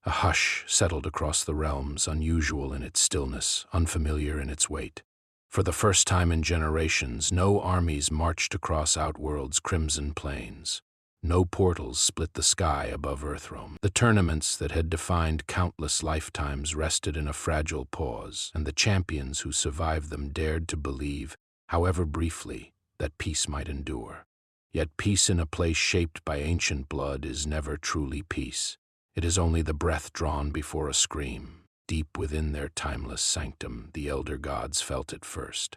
A hush settled across the realms, unusual in its stillness, unfamiliar in its weight. For the first time in generations, no armies marched across Outworld's crimson plains. No portals split the sky above Earthrealm. The tournaments that had defined countless lifetimes rested in a fragile pause, and the champions who survived them dared to believe, however briefly, that peace might endure. Yet peace in a place shaped by ancient blood is never truly peace. It is only the breath drawn before a scream. Deep within their timeless sanctum, the elder gods felt it first.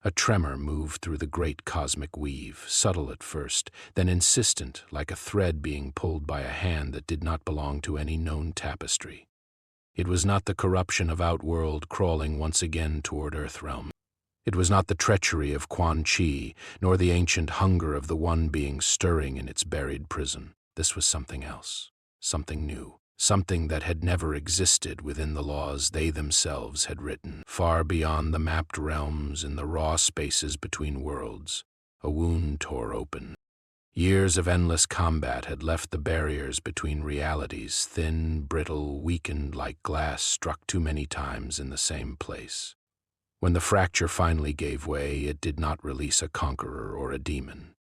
A tremor moved through the great cosmic weave, subtle at first, then insistent, like a thread being pulled by a hand that did not belong to any known tapestry. It was not the corruption of Outworld crawling once again toward Earthrealm. It was not the treachery of Quan Chi, nor the ancient hunger of the one being stirring in its buried prison. This was something else, something new. Something that had never existed within the laws they themselves had written. Far beyond the mapped realms, in the raw spaces between worlds, a wound tore open. Years of endless combat had left the barriers between realities thin, brittle, weakened like glass struck too many times in the same place. When the fracture finally gave way, it did not release a conqueror or a demon.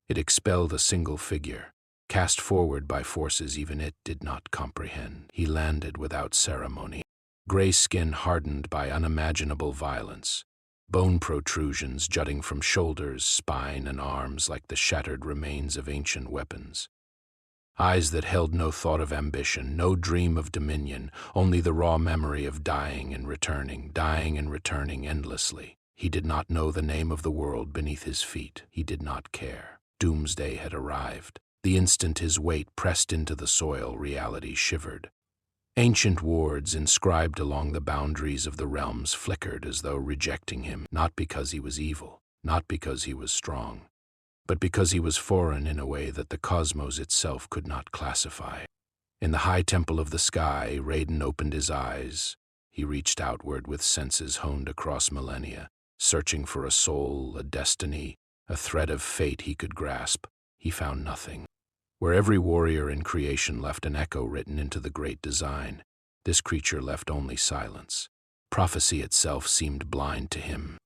It expelled a single figure, cast forward by forces even it did not comprehend. He landed without ceremony, gray skin hardened by unimaginable violence, bone protrusions jutting from shoulders, spine, and arms like the shattered remains of ancient weapons. Eyes that held no thought of ambition, no dream of dominion, only the raw memory of dying and returning endlessly. He did not know the name of the world beneath his feet. He did not care. Doomsday had arrived. The instant his weight pressed into the soil, reality shivered. Ancient wards inscribed along the boundaries of the realms flickered as though rejecting him, not because he was evil, not because he was strong, but because he was foreign in a way that the cosmos itself could not classify. In the high temple of the sky, Raiden opened his eyes. He reached outward with senses honed across millennia, searching for a soul, a destiny, a thread of fate he could grasp. He found nothing. Where every warrior in creation left an echo written into the great design, this creature left only silence. Prophecy itself seemed blind to him.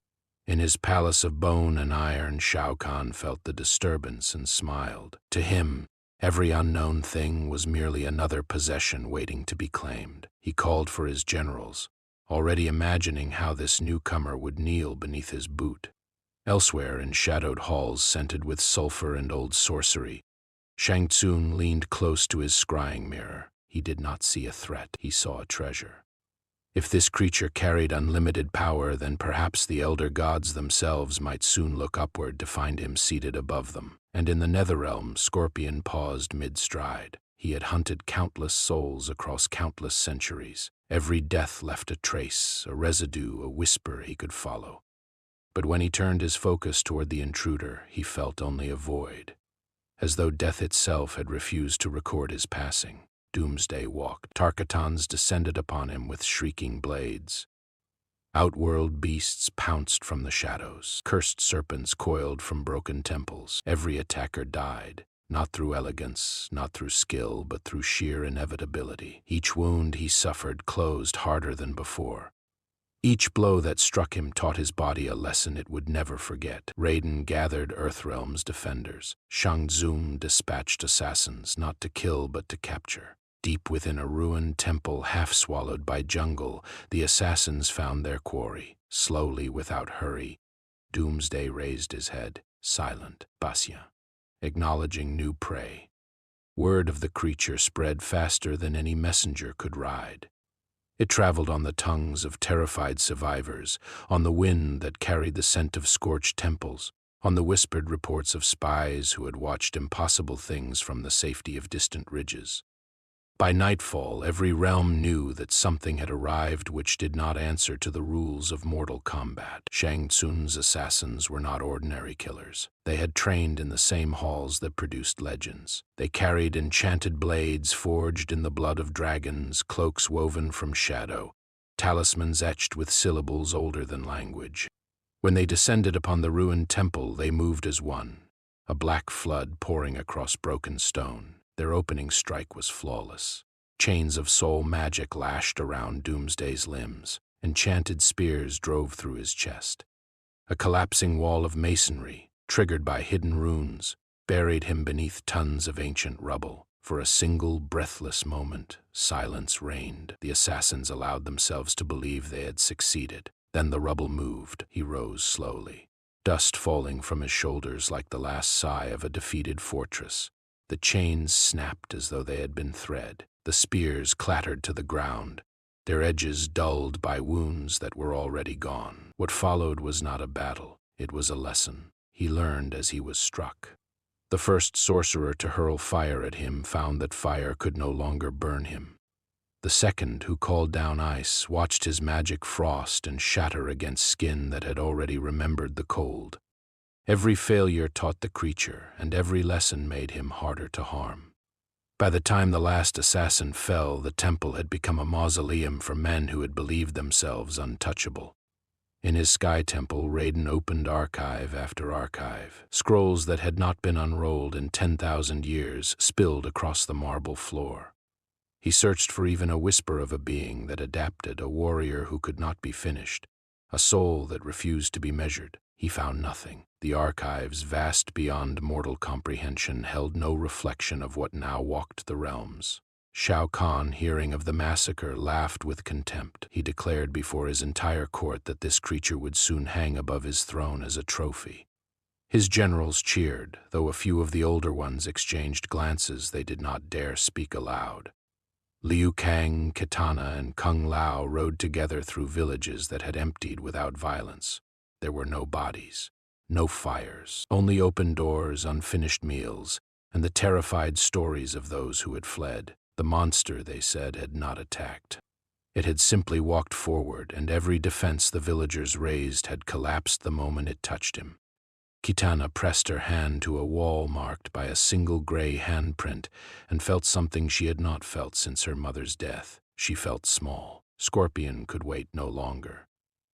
In his palace of bone and iron, Shao Kahn felt the disturbance and smiled. To him, every unknown thing was merely another possession waiting to be claimed. He called for his generals, already imagining how this newcomer would kneel beneath his boot. Elsewhere, in shadowed halls scented with sulfur and old sorcery, Shang Tsung leaned close to his scrying mirror. He did not see a threat, he saw a treasure. If this creature carried unlimited power, then perhaps the elder gods themselves might soon look upward to find him seated above them. And in the Netherrealm, Scorpion paused mid-stride. He had hunted countless souls across countless centuries. Every death left a trace, a residue, a whisper he could follow. But when he turned his focus toward the intruder, he felt only a void, as though death itself had refused to record his passing. Doomsday walked. Tarkatans descended upon him with shrieking blades. Outworld beasts pounced from the shadows. Cursed serpents coiled from broken temples. Every attacker died, not through elegance, not through skill, but through sheer inevitability. Each wound he suffered closed harder than before. Each blow that struck him taught his body a lesson it would never forget. Raiden gathered Earthrealm's defenders. Shang Tsung dispatched assassins, not to kill but to capture. Deep within a ruined temple half swallowed by jungle, the assassins found their quarry. Slowly, without hurry, Doomsday raised his head, silent, Basya, acknowledging new prey. Word of the creature spread faster than any messenger could ride. It traveled on the tongues of terrified survivors, on the wind that carried the scent of scorched temples, on the whispered reports of spies who had watched impossible things from the safety of distant ridges. By nightfall, every realm knew that something had arrived which did not answer to the rules of Mortal Kombat. Shang Tsung's assassins were not ordinary killers. They had trained in the same halls that produced legends. They carried enchanted blades forged in the blood of dragons, cloaks woven from shadow, talismans etched with syllables older than language. When they descended upon the ruined temple, they moved as one, a black flood pouring across broken stone. Their opening strike was flawless. Chains of soul magic lashed around Doomsday's limbs. Enchanted spears drove through his chest. A collapsing wall of masonry, triggered by hidden runes, buried him beneath tons of ancient rubble. For a single breathless moment, silence reigned. The assassins allowed themselves to believe they had succeeded. Then the rubble moved. He rose slowly, dust falling from his shoulders like the last sigh of a defeated fortress. The chains snapped as though they had been thread. The spears clattered to the ground, their edges dulled by wounds that were already gone. What followed was not a battle, it was a lesson. He learned as he was struck. The first sorcerer to hurl fire at him found that fire could no longer burn him. The second, who called down ice, watched his magic frost and shatter against skin that had already remembered the cold. Every failure taught the creature, and every lesson made him harder to harm. By the time the last assassin fell, the temple had become a mausoleum for men who had believed themselves untouchable. In his sky temple, Raiden opened archive after archive. Scrolls that had not been unrolled in 10,000 years spilled across the marble floor. He searched for even a whisper of a being that adapted, a warrior who could not be finished, a soul that refused to be measured. He found nothing. The archives, vast beyond mortal comprehension, held no reflection of what now walked the realms. Shao Kahn, hearing of the massacre, laughed with contempt. He declared before his entire court that this creature would soon hang above his throne as a trophy. His generals cheered, though a few of the older ones exchanged glances they did not dare speak aloud. Liu Kang, Kitana, and Kung Lao rode together through villages that had emptied without violence. There were no bodies, no fires, only open doors, unfinished meals, and the terrified stories of those who had fled. The monster, they said, had not attacked. It had simply walked forward, and every defense the villagers raised had collapsed the moment it touched him. Kitana pressed her hand to a wall marked by a single gray handprint and felt something she had not felt since her mother's death. She felt small. Scorpion could wait no longer.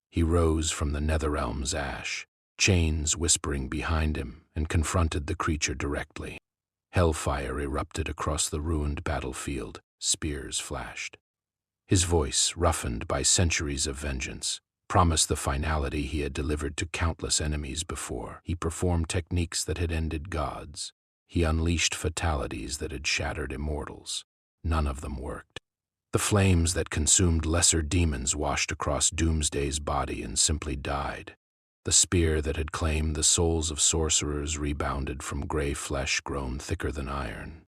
He rose from the Netherrealm's ash, chains whispering behind him, and confronted the creature directly. Hellfire erupted across the ruined battlefield. Spears flashed. His voice, roughened by centuries of vengeance, promised the finality he had delivered to countless enemies before. He performed techniques that had ended gods. He unleashed fatalities that had shattered immortals. None of them worked. The flames that consumed lesser demons washed across Doomsday's body and simply died. The spear that had claimed the souls of sorcerers rebounded from gray flesh grown thicker than iron.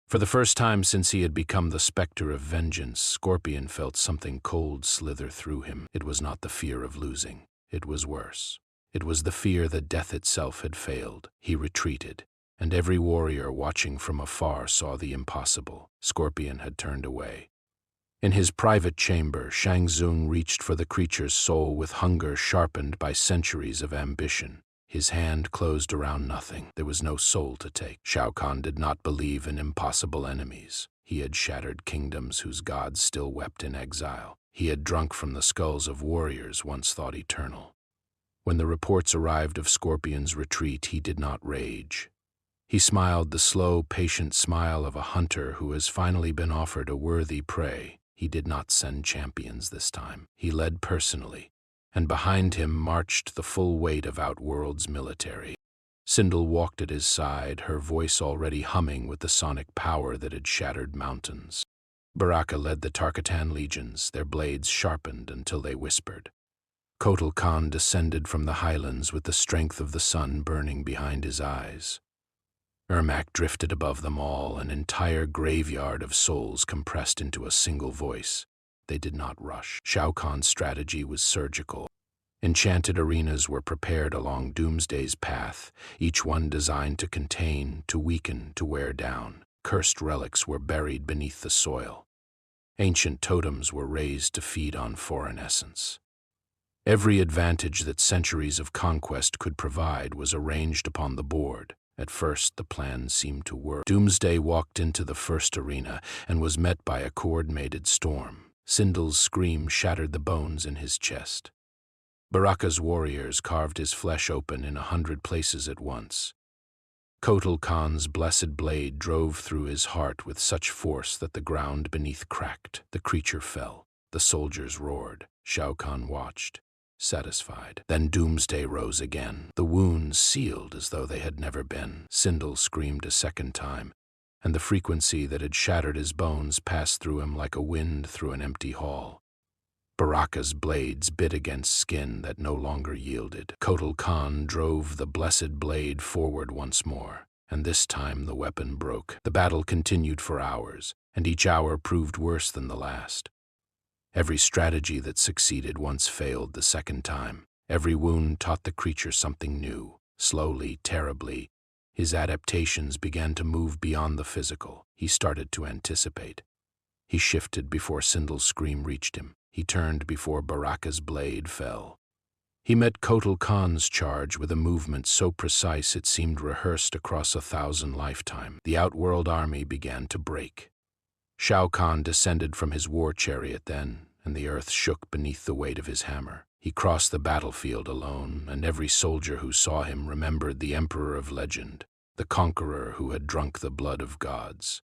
For the first time since he had become the specter of vengeance, Scorpion felt something cold slither through him. It was not the fear of losing. It was worse. It was the fear that death itself had failed. He retreated, and every warrior watching from afar saw the impossible. Scorpion had turned away. In his private chamber, Shang Tsung reached for the creature's soul with hunger sharpened by centuries of ambition. His hand closed around nothing. There was no soul to take. Shao Kahn did not believe in impossible enemies. He had shattered kingdoms whose gods still wept in exile. He had drunk from the skulls of warriors once thought eternal. When the reports arrived of Scorpion's retreat, he did not rage. He smiled the slow, patient smile of a hunter who has finally been offered a worthy prey. He did not send champions this time. He led personally, and behind him marched the full weight of Outworld's military. Sindel walked at his side, her voice already humming with the sonic power that had shattered mountains. Baraka led the Tarkatan legions, their blades sharpened until they whispered. Kotal Khan descended from the highlands with the strength of the sun burning behind his eyes. Ermac drifted above them all, an entire graveyard of souls compressed into a single voice. They did not rush. Shao Kahn's strategy was surgical. Enchanted arenas were prepared along Doomsday's path, each one designed to contain, to weaken, to wear down. Cursed relics were buried beneath the soil. Ancient totems were raised to feed on foreign essence. Every advantage that centuries of conquest could provide was arranged upon the board. At first, the plan seemed to work. Doomsday walked into the first arena and was met by a coordinated storm. Sindel's scream shattered the bones in his chest. Baraka's warriors carved his flesh open in 100 places at once. Kotal Khan's blessed blade drove through his heart with such force that the ground beneath cracked. The creature fell. The soldiers roared. Shao Kahn watched, satisfied. Then Doomsday rose again, the wounds sealed as though they had never been. Sindel screamed a second time, and the frequency that had shattered his bones passed through him like a wind through an empty hall. Baraka's blades bit against skin that no longer yielded. Kotal Khan drove the blessed blade forward once more, and this time the weapon broke. The battle continued for hours, and each hour proved worse than the last. Every strategy that succeeded once failed the second time. Every wound taught the creature something new. Slowly, terribly, his adaptations began to move beyond the physical. He started to anticipate. He shifted before Sindel's scream reached him. He turned before Baraka's blade fell. He met Kotal Khan's charge with a movement so precise it seemed rehearsed across 1,000 lifetimes. The Outworld army began to break. Shao Kahn descended from his war chariot then, and the earth shook beneath the weight of his hammer. He crossed the battlefield alone, and every soldier who saw him remembered the emperor of legend, the conqueror who had drunk the blood of gods.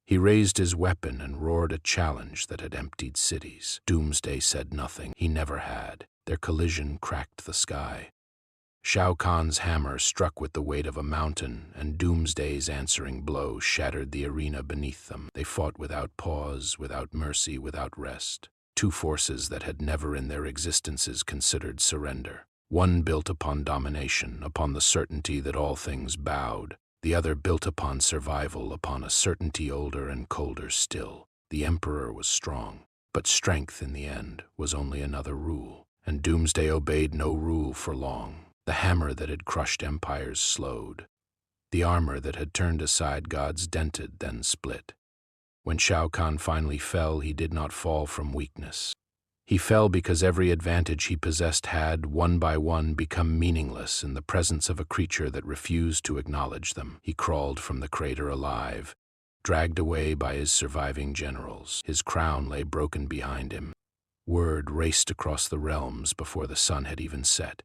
He raised his weapon and roared a challenge that had emptied cities. Doomsday said nothing. He never had. Their collision cracked the sky. Shao Kahn's hammer struck with the weight of a mountain, and Doomsday's answering blow shattered the arena beneath them. They fought without pause, without mercy, without rest. Two forces that had never in their existences considered surrender. One built upon domination, upon the certainty that all things bowed. The other built upon survival, upon a certainty older and colder still. The Emperor was strong, but strength in the end was only another rule, and Doomsday obeyed no rule for long. The hammer that had crushed empires slowed. The armor that had turned aside gods dented, then split. When Shao Kahn finally fell, he did not fall from weakness. He fell because every advantage he possessed had, one by one, become meaningless in the presence of a creature that refused to acknowledge them. He crawled from the crater alive, dragged away by his surviving generals. His crown lay broken behind him. Word raced across the realms before the sun had even set.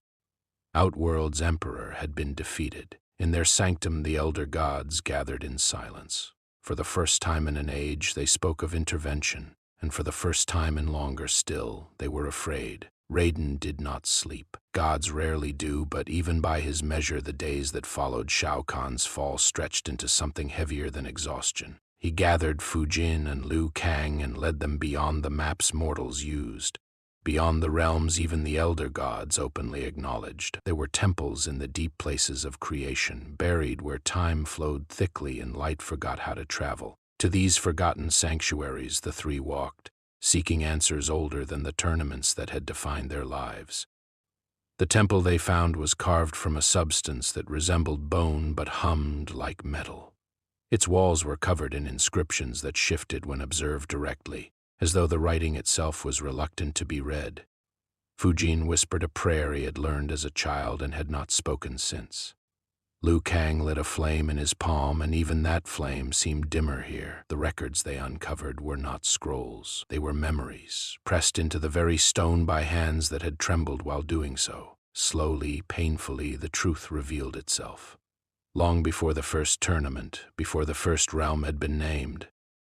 Outworld's emperor had been defeated. In their sanctum, the elder gods gathered in silence. For the first time in an age, they spoke of intervention. And for the first time in longer still, they were afraid. Raiden did not sleep. Gods rarely do, but even by his measure, the days that followed Shao Kahn's fall stretched into something heavier than exhaustion. He gathered Fujin and Liu Kang and led them beyond the maps mortals used. Beyond the realms even the elder gods openly acknowledged. There were temples in the deep places of creation, buried where time flowed thickly and light forgot how to travel. To these forgotten sanctuaries the three walked, seeking answers older than the tournaments that had defined their lives. The temple they found was carved from a substance that resembled bone but hummed like metal. Its walls were covered in inscriptions that shifted when observed directly, as though the writing itself was reluctant to be read. Fujin whispered a prayer he had learned as a child and had not spoken since. Liu Kang lit a flame in his palm, and even that flame seemed dimmer here. The records they uncovered were not scrolls. They were memories, pressed into the very stone by hands that had trembled while doing so. Slowly, painfully, the truth revealed itself. Long before the first tournament, before the first realm had been named,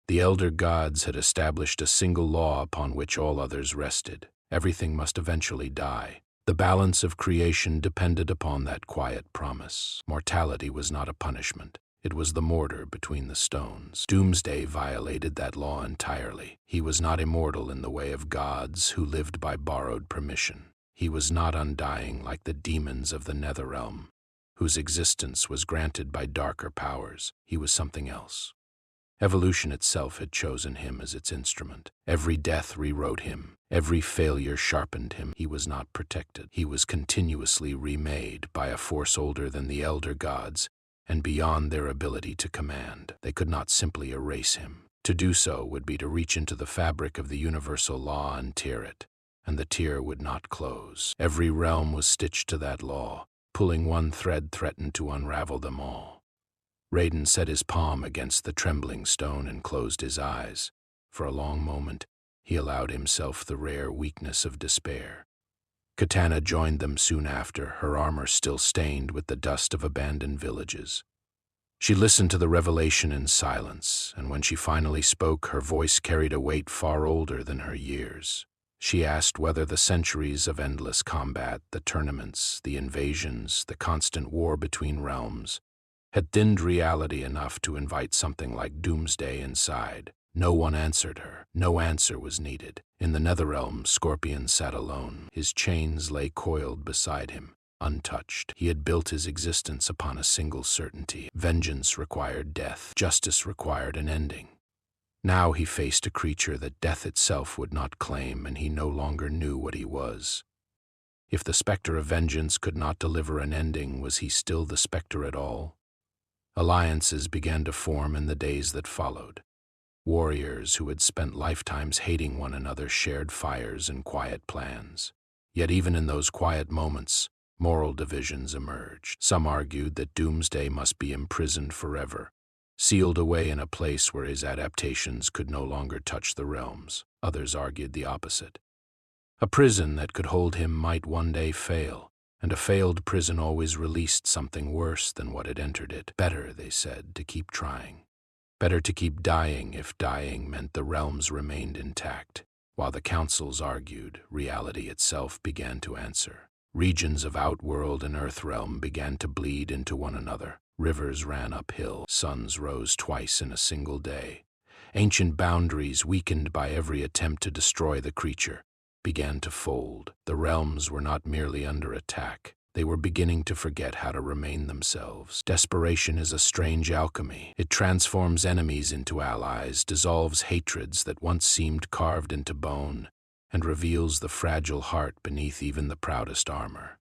the elder gods had established a single law upon which all others rested. Everything must eventually die. The balance of creation depended upon that quiet promise. Mortality was not a punishment. It was the mortar between the stones. Doomsday violated that law entirely. He was not immortal in the way of gods who lived by borrowed permission. He was not undying like the demons of the Netherrealm, whose existence was granted by darker powers. He was something else. Evolution itself had chosen him as its instrument. Every death rewrote him. Every failure sharpened him. He was not protected. He was continuously remade by a force older than the elder gods and beyond their ability to command. They could not simply erase him. To do so would be to reach into the fabric of the universal law and tear it, and the tear would not close. Every realm was stitched to that law. Pulling one thread threatened to unravel them all. Raiden set his palm against the trembling stone and closed his eyes. For a long moment, he allowed himself the rare weakness of despair. Katana joined them soon after, her armor still stained with the dust of abandoned villages. She listened to the revelation in silence, and when she finally spoke, her voice carried a weight far older than her years. She asked whether the centuries of endless combat, the tournaments, the invasions, the constant war between realms, had thinned reality enough to invite something like Doomsday inside. No one answered her. No answer was needed. In the Netherrealm, Scorpion sat alone. His chains lay coiled beside him, untouched. He had built his existence upon a single certainty. Vengeance required death. Justice required an ending. Now he faced a creature that death itself would not claim, and he no longer knew what he was. If the specter of vengeance could not deliver an ending, was he still the specter at all? Alliances began to form in the days that followed. Warriors who had spent lifetimes hating one another shared fires and quiet plans. Yet even in those quiet moments, moral divisions emerged. Some argued that Doomsday must be imprisoned forever, sealed away in a place where his adaptations could no longer touch the realms. Others argued the opposite. A prison that could hold him might one day fail, and a failed prison always released something worse than what had entered it. Better, they said, to keep trying. Better to keep dying if dying meant the realms remained intact. While the councils argued, reality itself began to answer. Regions of Outworld and Earthrealm began to bleed into one another. Rivers ran uphill. Suns rose twice in a single day. Ancient boundaries, weakened by every attempt to destroy the creature, began to fold. The realms were not merely under attack. They were beginning to forget how to remain themselves. Desperation is a strange alchemy. It transforms enemies into allies, dissolves hatreds that once seemed carved into bone, and reveals the fragile heart beneath even the proudest armor.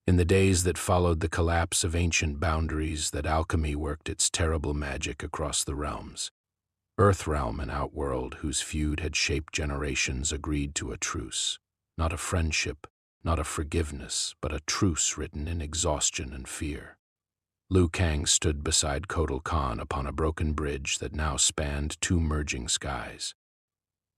In the days that followed the collapse of ancient boundaries, that alchemy worked its terrible magic across the realms. Earthrealm and Outworld, whose feud had shaped generations, agreed to a truce. Not a friendship, not a forgiveness, but a truce written in exhaustion and fear. Liu Kang stood beside Shao Kahn upon a broken bridge that now spanned two merging skies.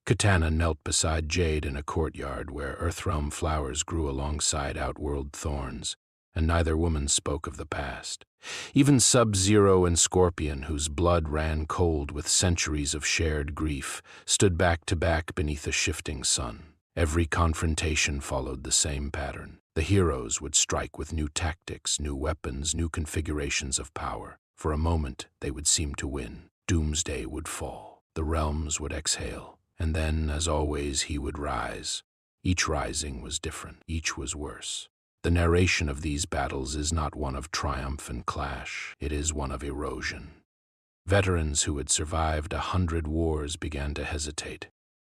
Katana knelt beside Jade in a courtyard where Earthrealm flowers grew alongside Outworld thorns, and neither woman spoke of the past. Even Sub-Zero and Scorpion, whose blood ran cold with centuries of shared grief, stood back to back beneath a shifting sun. Every confrontation followed the same pattern. The heroes would strike with new tactics, new weapons, new configurations of power. For a moment, they would seem to win. Doomsday would fall. The realms would exhale. And then, as always, he would rise. Each rising was different. Each was worse. The narration of these battles is not one of triumph and clash. It is one of erosion. Veterans who had survived 100 wars began to hesitate.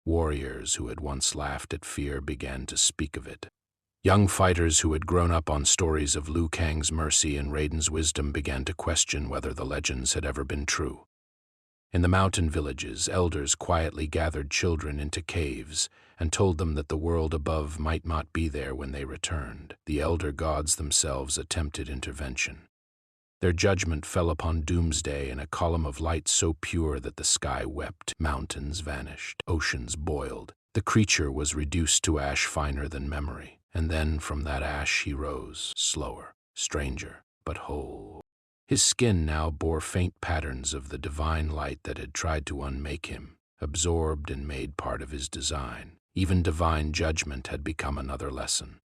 Warriors who had once laughed at fear began to speak of it. Young fighters who had grown up on stories of Liu Kang's mercy and Raiden's wisdom began to question whether the legends had ever been true. In the mountain villages, elders quietly gathered children into caves and told them that the world above might not be there when they returned. The elder gods themselves attempted intervention. Their judgment fell upon Doomsday in a column of light so pure that the sky wept. Mountains vanished. Oceans boiled. The creature was reduced to ash finer than memory. And then from that ash he rose, slower, stranger, but whole. His skin now bore faint patterns of the divine light that had tried to unmake him, absorbed and made part of his design. Even divine judgment had become another lesson.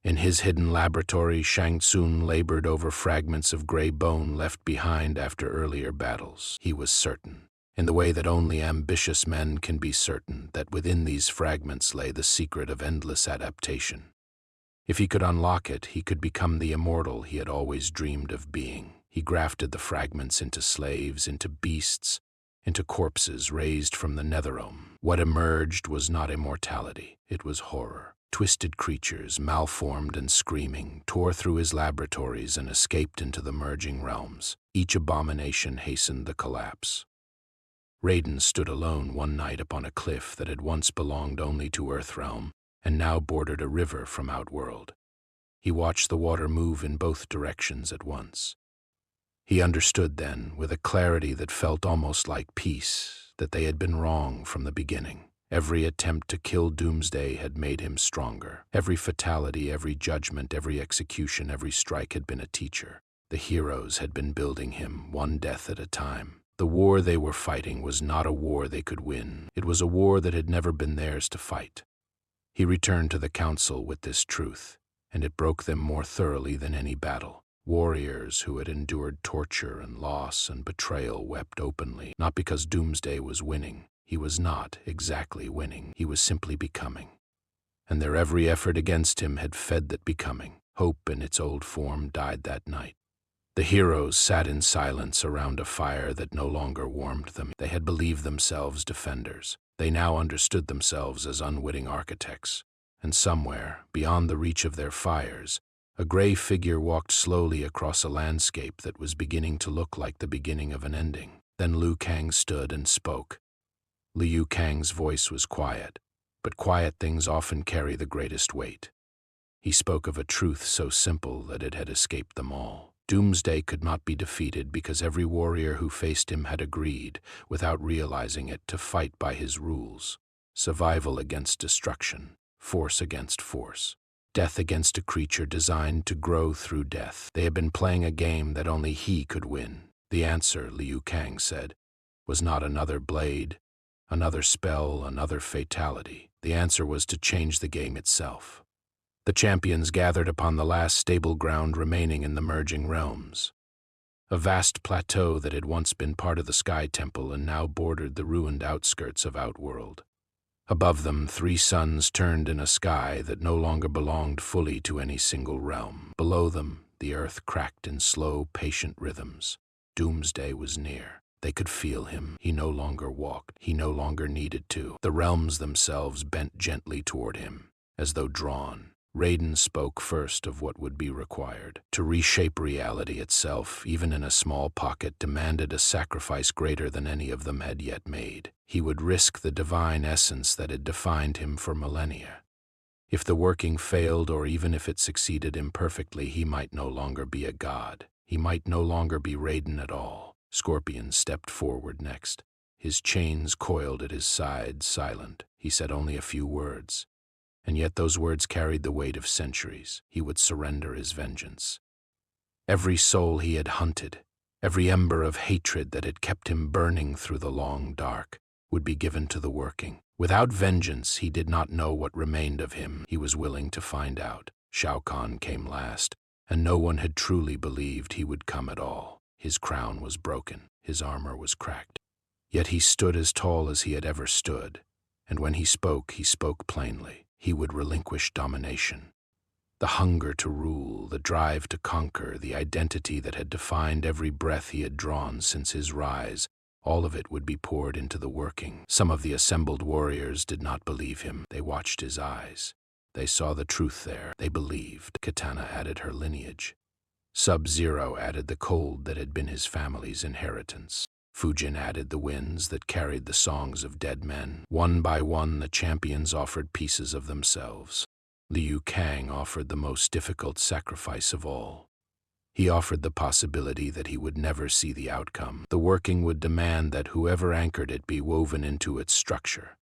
In his hidden laboratory, Shang Tsung labored over fragments of gray bone left behind after earlier battles. He was certain, in the way that only ambitious men can be certain, that within these fragments lay the secret of endless adaptation. If he could unlock it, he could become the immortal he had always dreamed of being. He grafted the fragments into slaves, into beasts, into corpses raised from the Netherrealm. What emerged was not immortality, it was horror. Twisted creatures, malformed and screaming, tore through his laboratories and escaped into the merging realms. Each abomination hastened the collapse. Raiden stood alone one night upon a cliff that had once belonged only to Earthrealm and now bordered a river from Outworld. He watched the water move in both directions at once. He understood then, with a clarity that felt almost like peace, that they had been wrong from the beginning. Every attempt to kill Doomsday had made him stronger. Every fatality, every judgment, every execution, every strike had been a teacher. The heroes had been building him, one death at a time. The war they were fighting was not a war they could win. It was a war that had never been theirs to fight. He returned to the council with this truth, and it broke them more thoroughly than any battle. Warriors who had endured torture and loss and betrayal wept openly, not because Doomsday was winning. He was not exactly winning. He was simply becoming. And their every effort against him had fed that becoming. Hope in its old form died that night. The heroes sat in silence around a fire that no longer warmed them. They had believed themselves defenders. They now understood themselves as unwitting architects. And somewhere, beyond the reach of their fires, a gray figure walked slowly across a landscape that was beginning to look like the beginning of an ending. Then Liu Kang stood and spoke. Liu Kang's voice was quiet, but quiet things often carry the greatest weight. He spoke of a truth so simple that it had escaped them all. Doomsday could not be defeated because every warrior who faced him had agreed, without realizing it, to fight by his rules. Survival against destruction, force against force, death against a creature designed to grow through death. They had been playing a game that only he could win. The answer, Liu Kang said, was not another blade, another spell, another fatality. The answer was to change the game itself. The champions gathered upon the last stable ground remaining in the merging realms. A vast plateau that had once been part of the Sky Temple and now bordered the ruined outskirts of Outworld. Above them, 3 suns turned in a sky that no longer belonged fully to any single realm. Below them, the earth cracked in slow, patient rhythms. Doomsday was near. They could feel him. He no longer walked. He no longer needed to. The realms themselves bent gently toward him, as though drawn. Raiden spoke first of what would be required. To reshape reality itself, even in a small pocket, demanded a sacrifice greater than any of them had yet made. He would risk the divine essence that had defined him for millennia. If the working failed, or even if it succeeded imperfectly, he might no longer be a god. He might no longer be Raiden at all. Scorpion stepped forward next. His chains coiled at his side, silent. He said only a few words. And yet those words carried the weight of centuries. He would surrender his vengeance. Every soul he had hunted, every ember of hatred that had kept him burning through the long dark, would be given to the working. Without vengeance, he did not know what remained of him. He was willing to find out. Shao Kahn came last, and no one had truly believed he would come at all. His crown was broken, his armor was cracked. Yet he stood as tall as he had ever stood, and when he spoke plainly. He would relinquish domination. The hunger to rule, the drive to conquer, the identity that had defined every breath he had drawn since his rise, all of it would be poured into the working. Some of the assembled warriors did not believe him. They watched his eyes. They saw the truth there. They believed. Katana added her lineage. Sub-Zero added the cold that had been his family's inheritance. Fujin added the winds that carried the songs of dead men. One by one, the champions offered pieces of themselves. Liu Kang offered the most difficult sacrifice of all. He offered the possibility that he would never see the outcome. The working would demand that whoever anchored it be woven into its structure.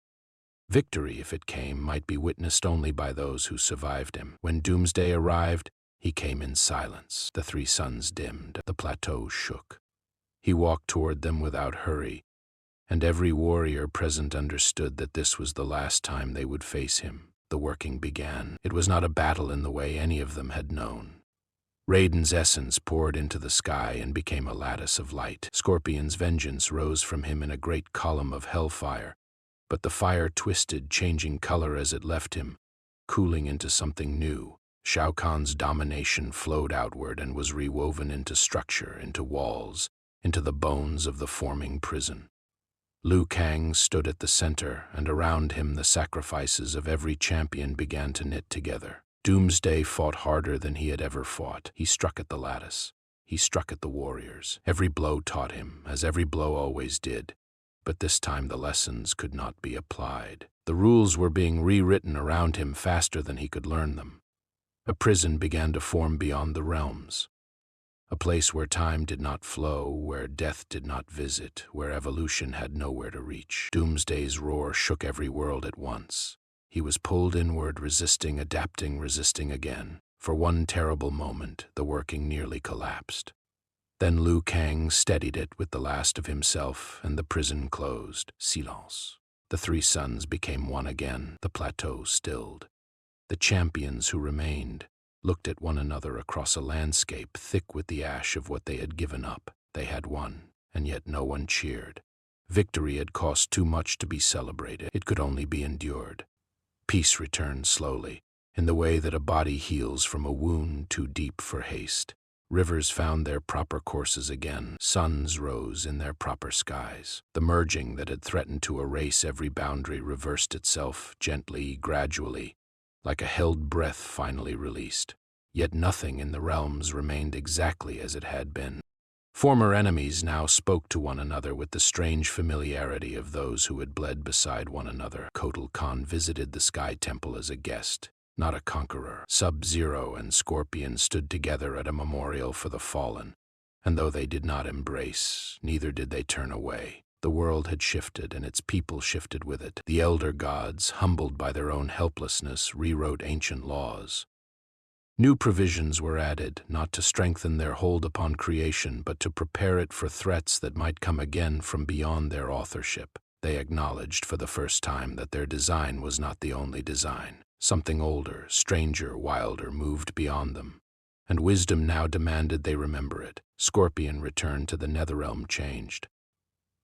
Victory, if it came, might be witnessed only by those who survived him. When Doomsday arrived, he came in silence. The 3 suns dimmed. The plateau shook. He walked toward them without hurry, and every warrior present understood that this was the last time they would face him. The working began. It was not a battle in the way any of them had known. Raiden's essence poured into the sky and became a lattice of light. Scorpion's vengeance rose from him in a great column of hellfire, but the fire twisted, changing color as it left him, cooling into something new. Shao Kahn's domination flowed outward and was rewoven into structure, into walls, into the bones of the forming prison. Liu Kang stood at the center, and around him the sacrifices of every champion began to knit together. Doomsday fought harder than he had ever fought. He struck at the lattice. He struck at the warriors. Every blow taught him, as every blow always did. But this time the lessons could not be applied. The rules were being rewritten around him faster than he could learn them. A prison began to form beyond the realms. A place where time did not flow, where death did not visit, where evolution had nowhere to reach. Doomsday's roar shook every world at once. He was pulled inward, resisting, adapting, resisting again. For one terrible moment, the working nearly collapsed. Then Liu Kang steadied it with the last of himself, and the prison closed. Silence. The three suns became one again. The plateau stilled. The champions who remained looked at one another across a landscape thick with the ash of what they had given up. They had won, and yet no one cheered. Victory had cost too much to be celebrated. It could only be endured. Peace returned slowly, in the way that a body heals from a wound too deep for haste. Rivers found their proper courses again. Suns rose in their proper skies. The merging that had threatened to erase every boundary reversed itself, gently, gradually, like a held breath finally released. Yet nothing in the realms remained exactly as it had been. Former enemies now spoke to one another with the strange familiarity of those who had bled beside one another. Kotal Khan visited the Sky Temple as a guest, not a conqueror. Sub-Zero and Scorpion stood together at a memorial for the fallen, and though they did not embrace, neither did they turn away. The world had shifted, and its people shifted with it. The elder gods, humbled by their own helplessness, rewrote ancient laws. New provisions were added, not to strengthen their hold upon creation, but to prepare it for threats that might come again from beyond their authorship. They acknowledged for the first time that their design was not the only design. Something older, stranger, wilder moved beyond them, and wisdom now demanded they remember it. Scorpion returned to the Netherrealm changed.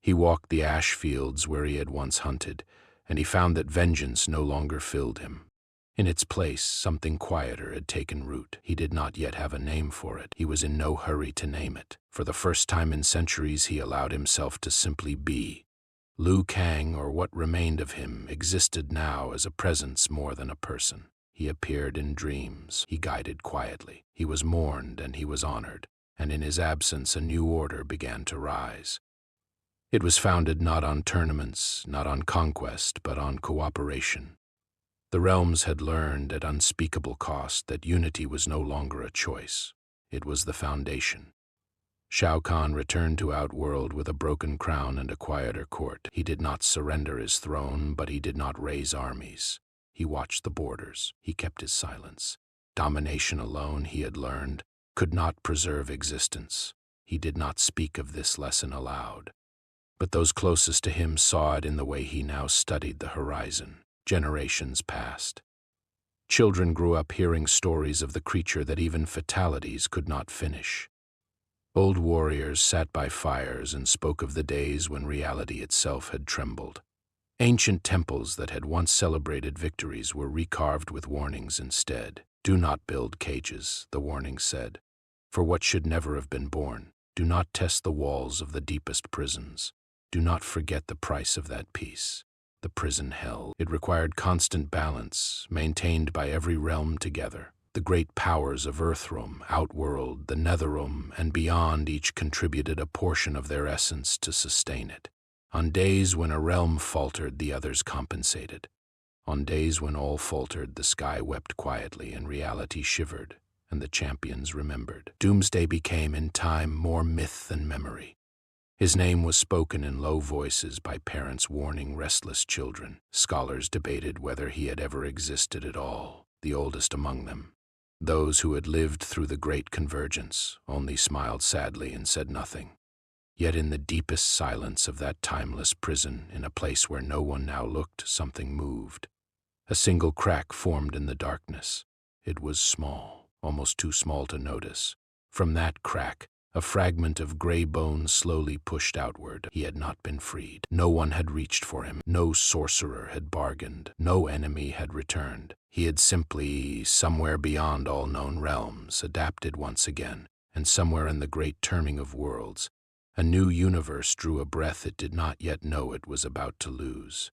He walked the ash fields where he had once hunted, and he found that vengeance no longer filled him. In its place, something quieter had taken root. He did not yet have a name for it. He was in no hurry to name it. For the first time in centuries, he allowed himself to simply be. Liu Kang, or what remained of him, existed now as a presence more than a person. He appeared in dreams. He guided quietly. He was mourned and he was honored, and in his absence a new order began to rise. It was founded not on tournaments, not on conquest, but on cooperation. The realms had learned at unspeakable cost that unity was no longer a choice. It was the foundation. Shao Kahn returned to Outworld with a broken crown and a quieter court. He did not surrender his throne, but he did not raise armies. He watched the borders. He kept his silence. Domination alone, he had learned, could not preserve existence. He did not speak of this lesson aloud. But those closest to him saw it in the way he now studied the horizon. Generations passed. Children grew up hearing stories of the creature that even fatalities could not finish. Old warriors sat by fires and spoke of the days when reality itself had trembled. Ancient temples that had once celebrated victories were recarved with warnings instead. Do not build cages, the warning said, for what should never have been born. Do not test the walls of the deepest prisons. Do not forget the price of that peace. The prison hell. It required constant balance, maintained by every realm together. The great powers of Earthrealm, Outworld, the Netherrealm, and beyond each contributed a portion of their essence to sustain it. On days when a realm faltered, the others compensated. On days when all faltered, the sky wept quietly and reality shivered, and the champions remembered. Doomsday became in time more myth than memory. His name was spoken in low voices by parents warning restless children. Scholars debated whether he had ever existed at all, the oldest among them. Those who had lived through the Great Convergence only smiled sadly and said nothing. Yet in the deepest silence of that timeless prison, in a place where no one now looked, something moved. A single crack formed in the darkness. It was small, almost too small to notice. From that crack, a fragment of gray bone slowly pushed outward. He had not been freed. No one had reached for him. No sorcerer had bargained. No enemy had returned. He had simply, somewhere beyond all known realms, adapted once again, and somewhere in the great turning of worlds, a new universe drew a breath it did not yet know it was about to lose.